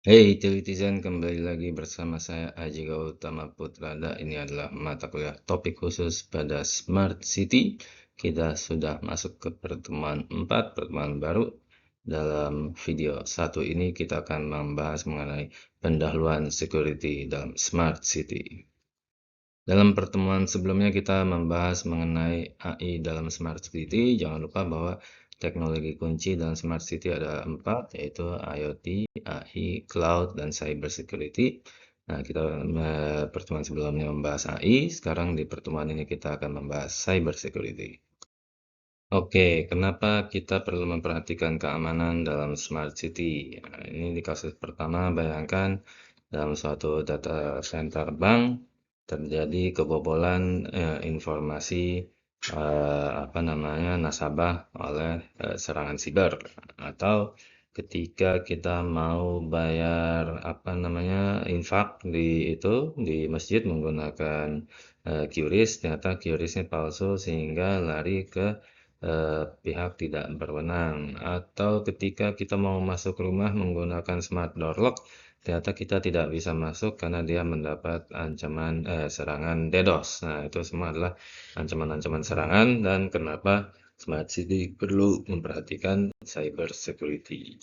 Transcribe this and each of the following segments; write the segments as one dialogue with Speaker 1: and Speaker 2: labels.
Speaker 1: Hey Telitizen, kembali lagi bersama saya Aji Gautama Putrada. Ini adalah mata kuliah topik khusus pada Smart City. Kita sudah masuk ke pertemuan 4, pertemuan baru. Dalam video satu ini kita akan membahas mengenai pendahuluan security dalam Smart City. Dalam pertemuan sebelumnya kita membahas mengenai AI dalam Smart City. Jangan lupa bahwa teknologi kunci dalam Smart City ada 4, yaitu IoT, AI, Cloud, dan Cyber Security. Nah, kita pertemuan sebelumnya membahas AI, sekarang di pertemuan ini kita akan membahas Cyber Security. Oke, kenapa kita perlu memperhatikan keamanan dalam Smart City? Nah, ini di kasus pertama, bayangkan dalam suatu data center bank terjadi kebobolan informasi nasabah oleh serangan siber, atau ketika kita mau bayar infak di masjid menggunakan QRIS, ternyata QRIS-nya palsu sehingga lari ke pihak tidak berwenang, atau ketika kita mau masuk rumah menggunakan smart door lock, ternyata kita tidak bisa masuk karena dia mendapat ancaman serangan DDoS. Nah, itu semua adalah ancaman-ancaman serangan dan kenapa Smart City perlu memperhatikan cyber security.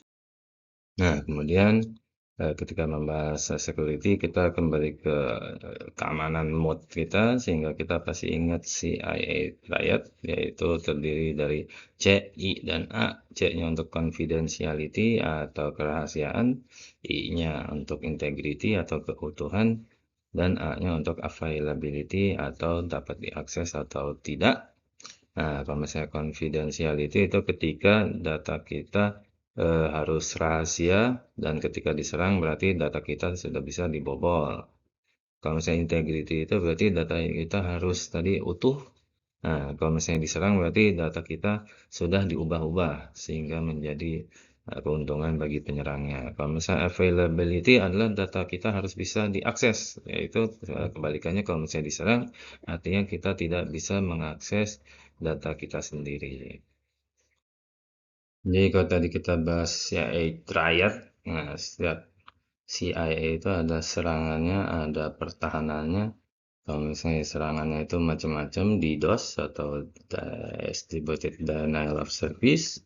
Speaker 1: Nah, kemudian ketika membahas security, kita kembali ke keamanan mode kita, sehingga kita pasti ingat CIA triad, yaitu terdiri dari C, I, dan A. C-nya untuk confidentiality atau kerahasiaan, I-nya untuk integrity atau keutuhan, dan A-nya untuk availability atau dapat diakses atau tidak. Nah, kalau misalnya confidentiality itu ketika data kita harus rahasia dan ketika diserang berarti data kita sudah bisa dibobol. Kalau misalnya integrity itu berarti data kita harus tadi utuh. Nah, kalau misalnya diserang berarti data kita sudah diubah-ubah sehingga menjadi keuntungan bagi penyerangnya. Kalau misalnya availability adalah data kita harus bisa diakses, yaitu kebalikannya kalau misalnya diserang artinya kita tidak bisa mengakses data kita sendiri. Jadi kalau tadi kita bahas CIA triad, nah setiap CIA itu ada serangannya, ada pertahanannya. Kalau misalnya serangannya itu macam-macam, DDoS atau Distributed Denial of Service,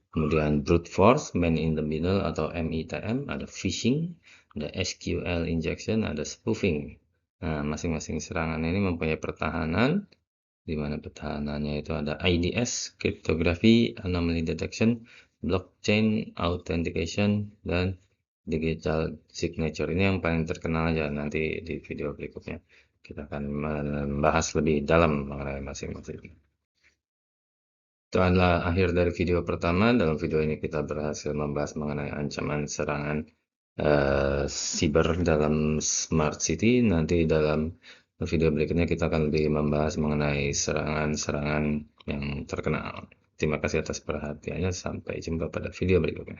Speaker 1: kemudian brute force, man in the middle atau MITM, ada phishing, ada SQL injection, ada spoofing. Nah, masing-masing serangan ini mempunyai pertahanan, di mana pertahanannya itu ada IDS, cryptography, anomaly detection, blockchain authentication, dan digital signature. Ini yang paling terkenal aja, nanti di video berikutnya kita akan membahas lebih dalam mengenai masing-masing. Itu adalah akhir dari video pertama. Dalam video ini kita berhasil membahas mengenai ancaman serangan siber dalam Smart City. Nanti dalam video berikutnya kita akan lebih membahas mengenai serangan-serangan yang terkenal. Terima kasih atas perhatiannya. Sampai jumpa pada video berikutnya.